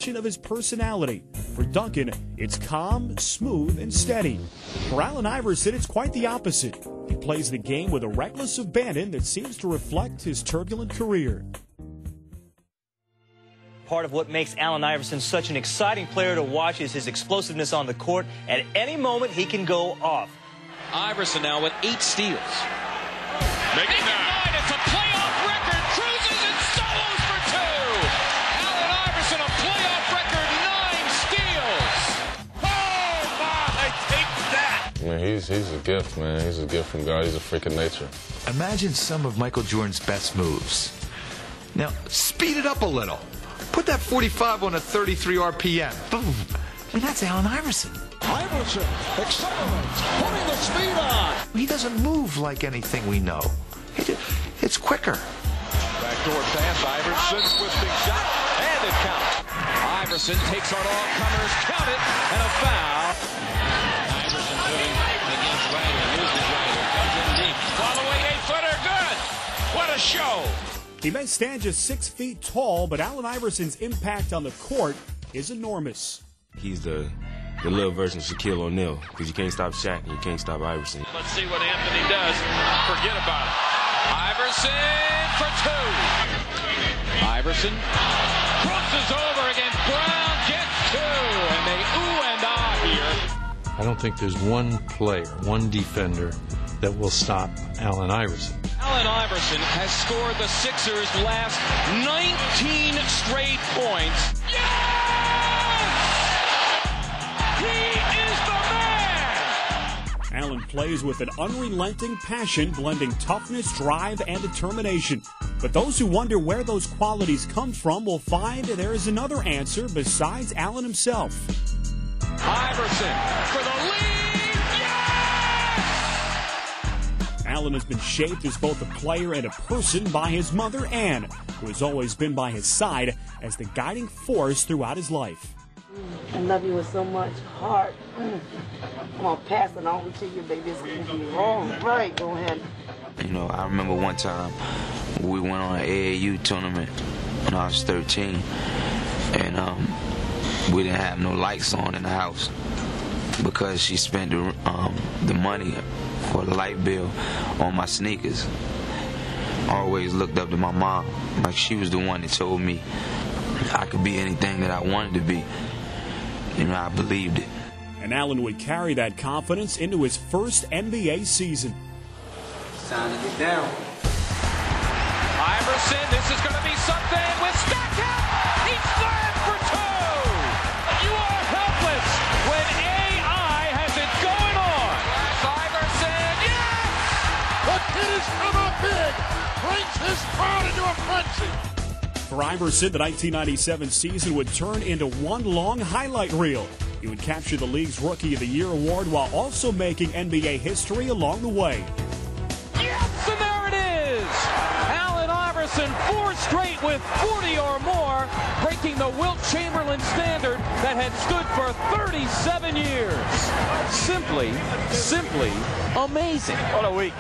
reflection of his personality. For Duncan, it's calm, smooth, and steady. For Allen Iverson, it's quite the opposite. He plays the game with a reckless abandon that seems to reflect his turbulent career. Part of what makes Allen Iverson such an exciting player to watch is his explosiveness on the court. At any moment, he can go off. Iverson now with 8 steals. Making 9. It's a playoff record. Cruises and solos for 2. Allen Iverson, a playoff record, 9 steals. Oh, my, take that. I mean, he's a gift, man. He's a gift from God. He's a freak of nature. Imagine some of Michael Jordan's best moves. Now, speed it up a little. Put that 45 on a 33 RPM. Boom. I mean, that's Allen Iverson. Iverson accelerates, putting the speed on. He doesn't move like anything we know. It's quicker. Backdoor pass, Iverson with big shot, and it counts. Iverson takes on all comers, count it, and a foul. Iverson putting against Ryder, loses Ryder, comes in deep. Following 8-footer, good. What a show. He may stand just 6 feet tall, but Allen Iverson's impact on the court is enormous. He's the little version of Shaquille O'Neal, because you can't stop Shaq and you can't stop Iverson. Let's see what Anthony does. Forget about it. Iverson for 2. Iverson crosses over against Brown, gets 2, and they ooh and ah here. I don't think there's one player, one defender that will stop Allen Iverson. Allen Iverson has scored the Sixers' last 19 straight points. Yes! He is the man! Allen plays with an unrelenting passion, blending toughness, drive, and determination. But those who wonder where those qualities come from will find there is another answer besides Allen himself. Iverson for the lead! Allen has been shaped as both a player and a person by his mother, Ann, who has always been by his side as the guiding force throughout his life. I love you with so much heart. I'm going to pass it on to you, baby. It's going to be wrong. Right, go ahead. You know, I remember one time we went on an AAU tournament when I was 13, and we didn't have no lights on in the house because she spent the money for the light bill on my sneakers. I always looked up to my mom, like she was the one that told me I could be anything that I wanted to be. You know, I believed it. And Allen would carry that confidence into his first NBA season. It's time to get down. Iverson, this is going to be something with Stockton. He slammed for 2. You are helpless when AI has it going on. Iverson, yes! The kid is come up big, brings his crowd into a frenzy. For Iverson, the 1997 season would turn into one long highlight reel. He would capture the league's Rookie of the Year award while also making NBA history along the way. Yes, and there it is! Allen Iverson, 4 straight with 40 or more, breaking the Wilt Chamberlain standard that had stood for 37 years. Simply amazing. What a week.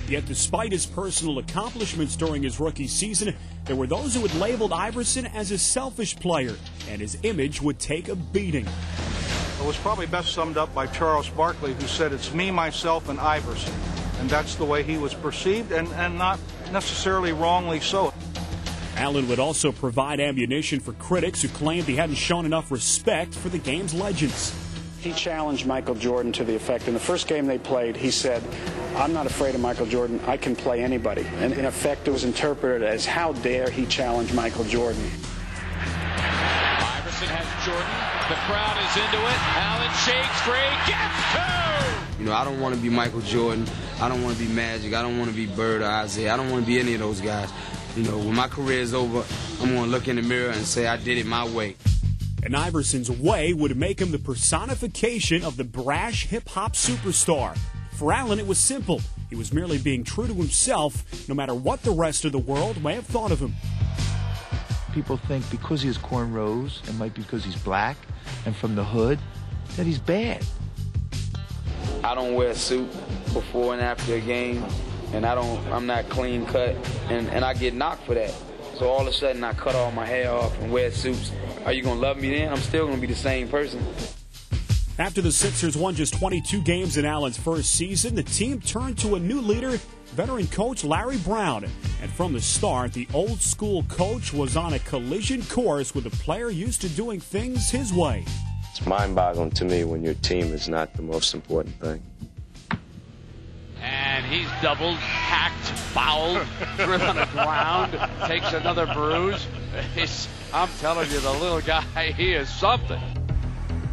Yet despite his personal accomplishments during his rookie season, there were those who had labeled Iverson as a selfish player, and his image would take a beating. It was probably best summed up by Charles Barkley, who said, "It's me, myself, and Iverson." And that's the way he was perceived, and not necessarily wrongly so. Allen would also provide ammunition for critics who claimed he hadn't shown enough respect for the game's legends. He challenged Michael Jordan to the effect, in the first game they played, he said, "I'm not afraid of Michael Jordan. I can play anybody." And in effect, it was interpreted as, how dare he challenge Michael Jordan. Iverson has Jordan. The crowd is into it. Allen shakes free, gets 2! You know, I don't want to be Michael Jordan. I don't want to be Magic. I don't want to be Bird or Isaiah. I don't want to be any of those guys. You know, when my career is over, I'm going to look in the mirror and say I did it my way. And Iverson's way would make him the personification of the brash hip-hop superstar. For Allen, it was simple. He was merely being true to himself, no matter what the rest of the world may have thought of him. People think because he has cornrows, and might be because he's black and from the hood, that he's bad. I don't wear a suit before and after a game, and I'm not clean cut, and I get knocked for that. So all of a sudden I cut all my hair off and wear suits. Are you going to love me then? I'm still going to be the same person. After the Sixers won just 22 games in Allen's first season, the team turned to a new leader, veteran coach Larry Brown. And from the start, the old-school coach was on a collision course with a player used to doing things his way. It's mind-boggling to me when your team is not the most important thing. And he's doubled, hacked, fouled, thrown on the ground, takes another bruise. I'm telling you, the little guy, he is something.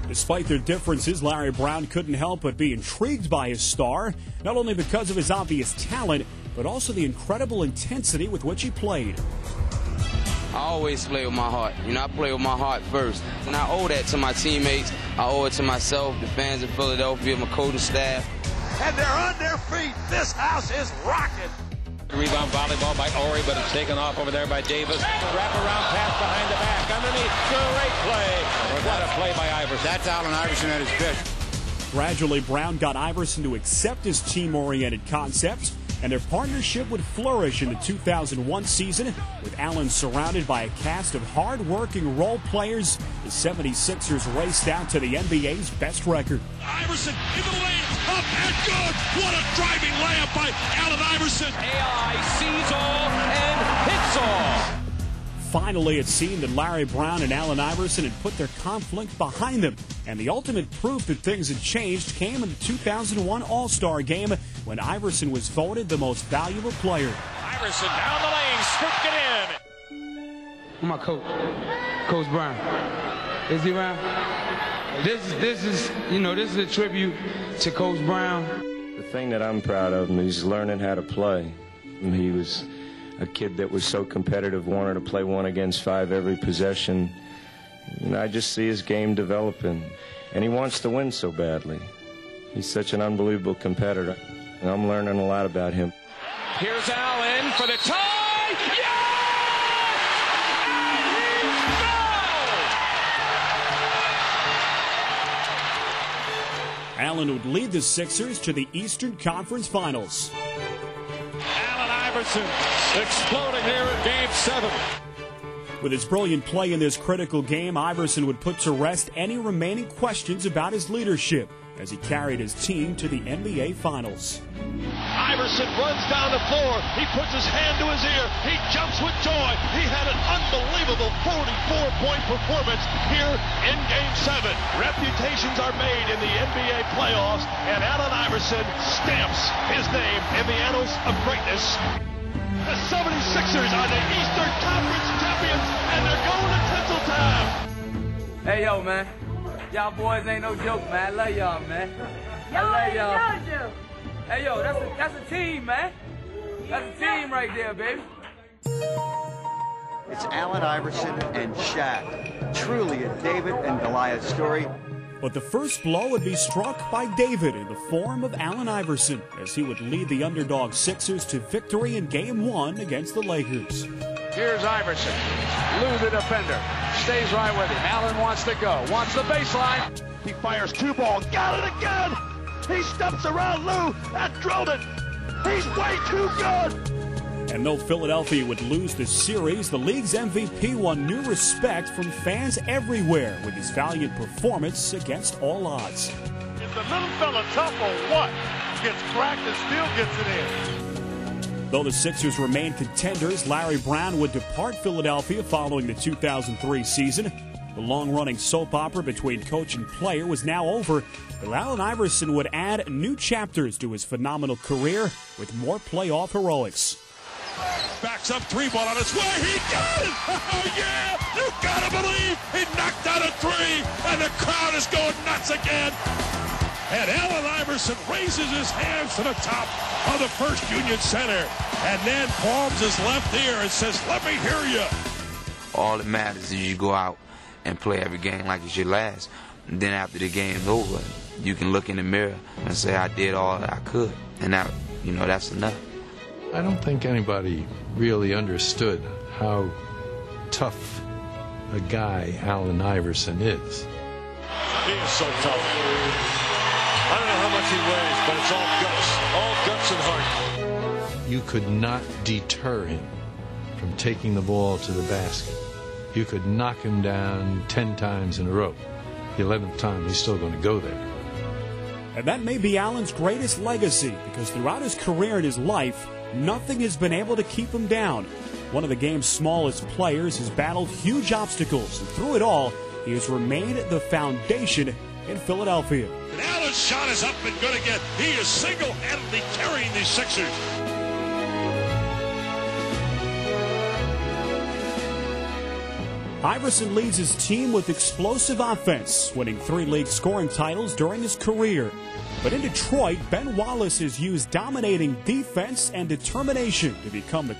Despite their differences, Larry Brown couldn't help but be intrigued by his star, not only because of his obvious talent, but also the incredible intensity with which he played. I always play with my heart. I play with my heart first. And I owe that to my teammates. I owe it to myself, the fans of Philadelphia, my coaching staff. And they're on their feet. This house is rocking. Rebound volleyball by Ori, but it's taken off over there by Davis. Wrap-around pass behind the back. Underneath. Great play. What a play by Iverson. That's Allen Iverson at his best. Gradually, Brown got Iverson to accept his team-oriented concept, and their partnership would flourish in the 2001 season, with Allen surrounded by a cast of hard-working role players. The 76ers raced out to the NBA's best record. Iverson in the lane, up and good. What a driving layup by Allen Iverson. AI sees all and hits all. Finally, it seemed that Larry Brown and Allen Iverson had put their conflict behind them, and the ultimate proof that things had changed came in the 2001 All-Star Game when Iverson was voted the most valuable player. Iverson down the lane, scooped it in. Who's my coach? Coach Brown. Is he around? This is a tribute to Coach Brown. The thing that I'm proud of him is learning how to play. He was a kid that was so competitive, wanted to play 1 against 5 every possession. I just see his game developing, and he wants to win so badly. He's such an unbelievable competitor, and I'm learning a lot about him. Here's Allen for the tie. Yes! Allen would lead the Sixers to the Eastern Conference Finals. Allen Iverson exploding here in Game 7. With his brilliant play in this critical game, Iverson would put to rest any remaining questions about his leadership as he carried his team to the NBA Finals. Iverson runs down the floor. He puts his hand to his ear. He jumps with joy. He had an unbelievable 44-point performance here in Game 7. Reputations are made in the NBA playoffs, and Allen Iverson stamps his name in the annals of greatness. The 76ers are the Eastern Conference champions, and they're going to Tinseltown. Hey, yo, man. Y'all boys ain't no joke, man. I love y'all, man. I love y'all. Hey, yo, that's a team, man. That's a team right there, baby. It's Allen Iverson and Shaq. Truly a David and Goliath story. But the first blow would be struck by David in the form of Allen Iverson, as he would lead the underdog Sixers to victory in Game 1 against the Lakers. Here's Iverson. Lou, the defender, stays right with him. Allen wants to go, wants the baseline. He fires 2 ball, got it again! He steps around Lou and drilled it! He's way too good! And though Philadelphia would lose the series, the league's MVP won new respect from fans everywhere with his valiant performance against all odds. Is the little fella tough or what? Gets cracked and still gets it in. Though the Sixers remain contenders, Larry Brown would depart Philadelphia following the 2003 season. The long-running soap opera between coach and player was now over, but Allen Iverson would add new chapters to his phenomenal career with more playoff heroics. Backs up 3 ball on its way. He got it! Oh, yeah! You gotta believe he knocked down a 3, and the crowd is going nuts again. And Allen Iverson raises his hands to the top of the First Union Center and then palms his left ear and says, "Let me hear you." All that matters is you go out and play every game like it's your last. And then after the game's over, you can look in the mirror and say, I did all that I could. And that, that's enough. I don't think anybody really understood how tough a guy Allen Iverson is. He is so tough. I don't know how much he weighs, but it's all guts and heart. You could not deter him from taking the ball to the basket. You could knock him down 10 times in a row. The 11th time, he's still going to go there. And that may be Allen's greatest legacy, because throughout his career and his life, nothing has been able to keep him down. One of the game's smallest players has battled huge obstacles, and through it all, he has remained the foundation in Philadelphia. And Allen's shot is up and good again. He is single-handedly carrying these Sixers. Iverson leads his team with explosive offense, winning 3 league scoring titles during his career. But in Detroit, Ben Wallace has used dominating defense and determination to become the